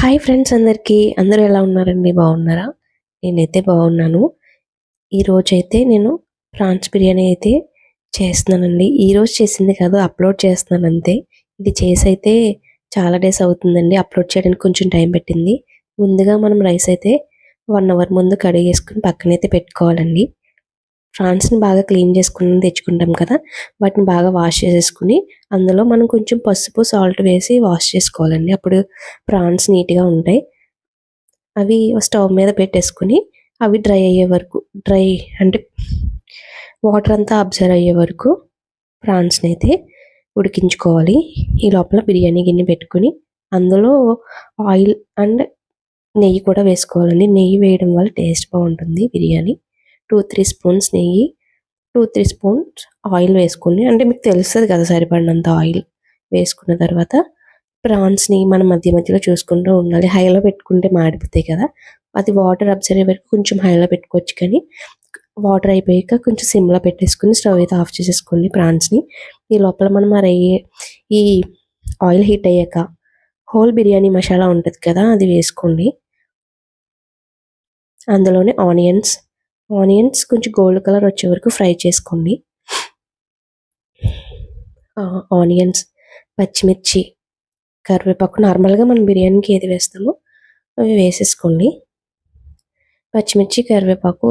Hi friends అందరికీ. అందరూ ఎలా ఉన్నారండి? బాగున్నారా? నేనైతే బాగున్నాను. ఈరోజైతే నేను ప్రాన్స్ బిర్యానీ అయితే చేస్తున్నానండి. ఈరోజు చేసింది కాదు, అప్లోడ్ చేస్తున్నాను అంతే. ఇది చేసైతే చాలా డేస్ అవుతుందండి. అప్లోడ్ చేయడానికి కొంచెం టైం పట్టింది. ముందుగా మనం రైస్ అయితే 1 అవర్ ముందు కడిగేసుకొని పక్కనైతే పెట్టుకోవాలండి. ప్రాన్స్‌ని బాగా క్లీన్ చేసుకొని తెచ్చుకుంటాం కదా! వాటిని బాగా వాష్ చేసేసుకొని, అందులో మనం కొంచెం పసుపు, సాల్ట్ వేసి వాష్ చేసుకోవాలండి. అప్పుడు ప్రాన్స్ నీట్‌గా ఉంటాయి. అవి స్టవ్ మీద పెట్టేసుకొని, అవి డ్రై అయ్యే వరకు అంటే వాటర్ అంతా అబ్జర్వ్ అయ్యే వరకు ప్రాన్స్‌నైతే ఉడికించుకోవాలి. ఈ లోపల బిర్యానీ గిన్నె పెట్టుకొని, అందులో ఆయిల్ అండ్ నెయ్యి కూడా వేసుకోవాలండి. నెయ్యి వేయడం వల్ల టేస్ట్ బావుంటుంది బిర్యానీ. 2, 3 స్పూన్స్ నెయ్యి, 2, 3 స్పూన్స్ ఆయిల్ వేసుకోండి. అంటే మీకు తెలుస్తది కదా! సరిపడినంత ఆయిల్ వేసుకున్న తర్వాత ప్రాన్స్‌ని మనం మధ్య మధ్యలో చూసుకుంటూ ఉండాలి. హైలో పెట్టుకుంటే మాడిపోతాయి కదా! అది వాటర్ అబ్జర్వ్ అయ్యే వరకు కొంచెం హైలో పెట్టుకోవచ్చు కానీ, వాటర్ అయిపోయాక కొంచెం సిమ్‌లో పెట్టేసుకొని స్టవ్ అయితే ఆఫ్ చేసేసుకోండి ప్రాన్స్‌ని. ఈ లోపల మనం ఈ ఆయిల్ హీట్ అయ్యాక హోల్ బిర్యానీ మసాలా ఉంటది కదా! అది వేసుకోండి. అందులోనే ఆనియన్స్ కొంచెం గోల్డ్ కలర్ వచ్చే వరకు ఫ్రై చేసుకోండి. ఆనియన్స్, పచ్చిమిర్చి, కరివేపాకు నార్మల్‌గా మనం బిర్యానీకి ఏది వేస్తామో అవి వేసేసుకోండి. పచ్చిమిర్చి, కరివేపాకు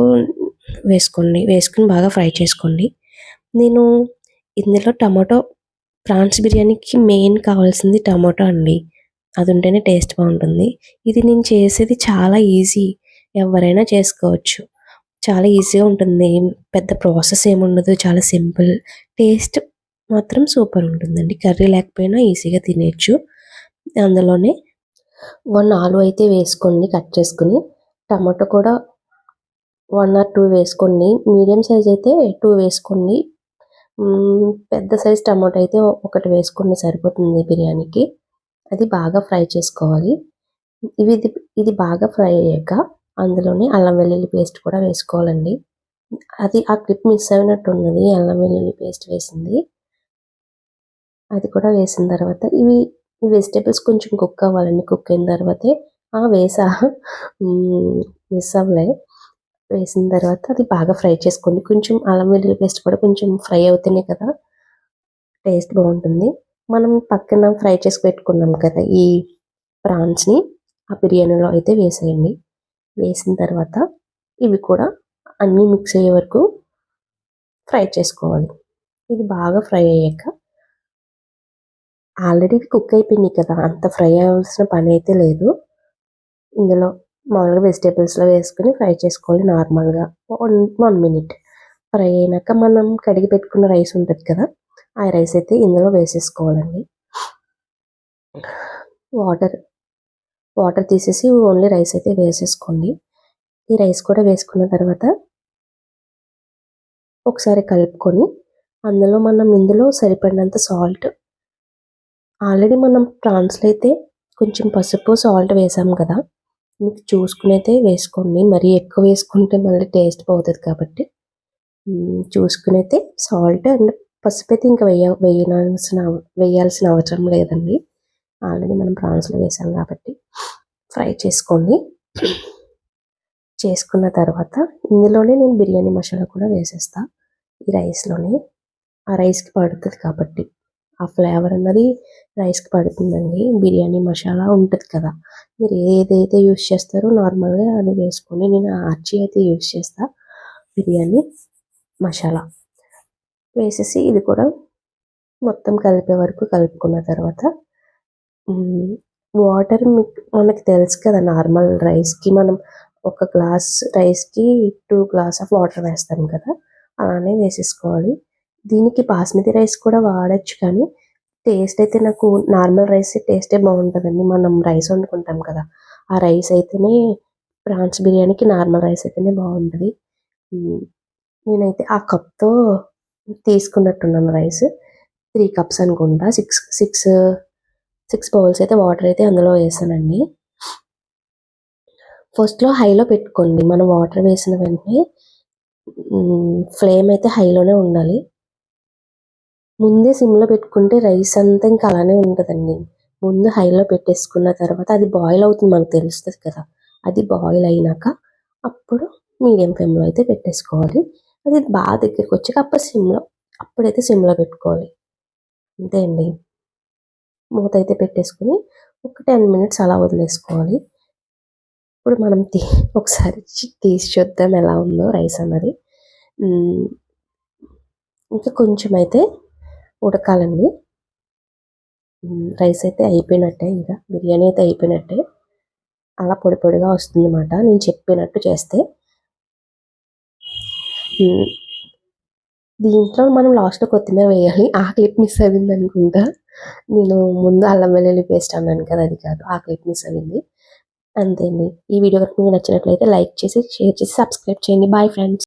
వేసుకోండి. వేసుకొని బాగా ఫ్రై చేసుకోండి. నేను ఇందులో ప్రాన్స్ బిర్యానీకి మెయిన్ కావాల్సింది టమాటో అండి. అది ఉంటేనే టేస్ట్ బావుంటుంది. ఇది నేను చేసేది చాలా ఈజీ. ఎవరైనా చేసుకోవచ్చు. చాలా ఈజీగా ఉంటుంది. పెద్ద ప్రాసెస్ ఏముండదు. చాలా సింపుల్. టేస్ట్ మాత్రం సూపర్ ఉంటుందండి. కర్రీ లేకపోయినా ఈజీగా తినేయొచ్చు. అందులోనే 1 ఆలు అయితే వేసుకోండి కట్ చేసుకొని. టమాటో కూడా 1 ఆర్ 2 వేసుకోండి. మీడియం సైజ్ అయితే 2 వేసుకోండి. పెద్ద సైజ్ టమాటో అయితే ఒకటి వేసుకోండి సరిపోతుంది బిర్యానీకి. అది బాగా ఫ్రై చేసుకోవాలి. ఇది ఇది బాగా ఫ్రై అయ్యాక అందులోనే అల్లం వెల్లుల్లి పేస్ట్ కూడా వేసుకోవాలండి. అది ఆ క్లిప్ మిస్ అయినట్టున్నది అల్లం వెల్లుల్లి పేస్ట్ వేసింది. అది కూడా వేసిన తర్వాత ఈ వెజిటబుల్స్ కొంచెం కుక్ అవ్వాలండి. కుక్ అయిన తర్వాతే వేసా మిస్ అవ్వలే. వేసిన తర్వాత అది బాగా ఫ్రై చేసుకోండి. కొంచెం అల్లం వెల్లుల్లి పేస్ట్ కూడా కొంచెం ఫ్రై అవుతేనే కదా టేస్ట్ బావుంటుంది. మనం పక్కన ఫ్రై చేసి పెట్టుకున్నాం కదా! ఈ ప్రాన్స్‌ని ఆ బిర్యానీలో అయితే వేసేయండి. వేసిన తర్వాత ఇవి కూడా అన్నీ మిక్స్ అయ్యే వరకు ఫ్రై చేసుకోవాలి. ఇది బాగా ఫ్రై అయ్యాక ఆల్రెడీ కుక్ అయిపోయినాయి కదా! అంత ఫ్రై అవ్వాల్సిన పనైతే లేదు. ఇందులో మామూలుగా వెజిటబుల్స్‌లో వేసుకొని ఫ్రై చేసుకోవాలి నార్మల్‌గా. 1 మినిట్. ఫ్రై అయినాక మనం కడిగి పెట్టుకున్న రైస్ ఉంటది కదా! ఆ రైస్ అయితే ఇందులో వేసేసుకోవాలండి. వాటర్ వాటర్ తీసేసి ఓన్లీ రైస్ అయితే వేసేసుకోండి. ఈ రైస్ కూడా వేసుకున్న తర్వాత ఒకసారి కలుపుకొని ఇందులో సరిపడినంత సాల్ట్ ఆల్రెడీ మనం ప్రాన్స్‌లో అయితే కొంచెం పసుపు, సాల్ట్ వేసాం కదా! మీకు చూసుకొని అయితే వేసుకోండి. మరీ ఎక్కువ వేసుకుంటే మళ్ళీ టేస్ట్ పోతది కాబట్టి చూసుకొని అయితే సాల్ట్ అండ్ పసుపయితే ఇంక వేయాల్సిన అవసరం లేదండి. ఆల్రెడీ మనం ప్రాన్స్‌లో వేసాం కాబట్టి ఫ్రై చేసుకోండి. చేసుకున్న తర్వాత ఇందులోనే నేను బిర్యానీ మసాలా కూడా వేసేస్తా. ఈ రైస్‌లోనే. ఆ రైస్‌కి పడుతది కాబట్టి. ఆ ఫ్లేవర్ అన్నది రైస్‌కి పడుతుందండి. బిర్యానీ మసాలా ఉంటది కదా! మీరు ఏదైతే యూజ్ చేస్తారో నార్మల్‌గా అది వేసుకోండి. నేను ఆర్చీ అయితే యూజ్ చేస్తా బిర్యానీ మసాలా. వేసేసి ఇది కూడా మొత్తం కలిపే వరకు కలుపుకున్న తర్వాత వాటర్ మనకి తెలుసు కదా! నార్మల్ రైస్‌కి మనం ఒక గ్లాస్ రైస్‌కి 2 గ్లాస్ ఆఫ్ వాటర్ వేస్తాం కదా! అలానే వేసేసుకోవాలి. దీనికి బాస్మతి రైస్ కూడా వాడొచ్చు కానీ, టేస్ట్ అయితే నాకు నార్మల్ రైస్ టేస్టే బావుంటదండి. మనం రైస్ వండుకుంటాం కదా! ఆ రైస్ అయితేనే ప్రాన్స్ బిర్యానీకి నార్మల్ రైస్ అయితేనే బావుంటది. నేనైతే ఆ కప్‌తో తీసుకున్నట్టున్నాను రైస్. 3 కప్స్ అనుకుంటా. 6 బౌల్స్ అయితే వాటర్ అయితే అందులో వేసానండి. ఫస్ట్‌లో హైలో పెట్టుకోండి. మనం వాటర్ వేసిన వెంటనే ఫ్లేమ్ అయితే హైలోనే ఉండాలి. ముందే సిమ్‌లో పెట్టుకుంటే రైస్ అంతా ఇంకా అలానే ఉంటదండి. ముందు హైలో పెట్టేసుకున్న తర్వాత అది బాయిల్ అవుతుంది మనకు తెలుస్తుంది కదా. అది బాయిల్ అయినాక అప్పుడు మీడియం ఫ్లేమ్లో అయితే పెట్టేసుకోవాలి. అది బాగా దగ్గరికి వచ్చాక అప్పుడైతే సిమ్లో పెట్టుకోవాలి. అంతే అండి. మూత అయితే పెట్టేసుకుని ఒక 10 మినిట్స్ అలా వదిలేసుకోవాలి. ఇప్పుడు మనం ఒకసారి తీసి చూద్దాం ఎలా ఉందో రైస్ అన్నది. ఇంకా కొంచెం అయితే ఉడకాలండి. రైస్ అయితే అయిపోయినట్టే, ఇంకా బిర్యానీ అయితే అయిపోయినట్టే. అలా పొడి పొడిగా వస్తుందన్నమాట నేను చెప్పినట్టు చేస్తే. దీంట్లో మనం లాస్ట్లో కొత్తిమీర వేయాలి. ఆ క్లిప్ మిస్ అయింది అనుకుంటా. నేను ముందు అల్లం వెల్లుల్లి పేస్ట్ అన్నాను కదా, అది కాదు, ఆ క్లిప్ మిస్ అయింది. అంతే అండి. ఈ వీడియో కనుక మీకు నచ్చినట్లయితే లైక్ చేసి, షేర్ చేసి, సబ్స్క్రైబ్ చేయండి. Bye friends.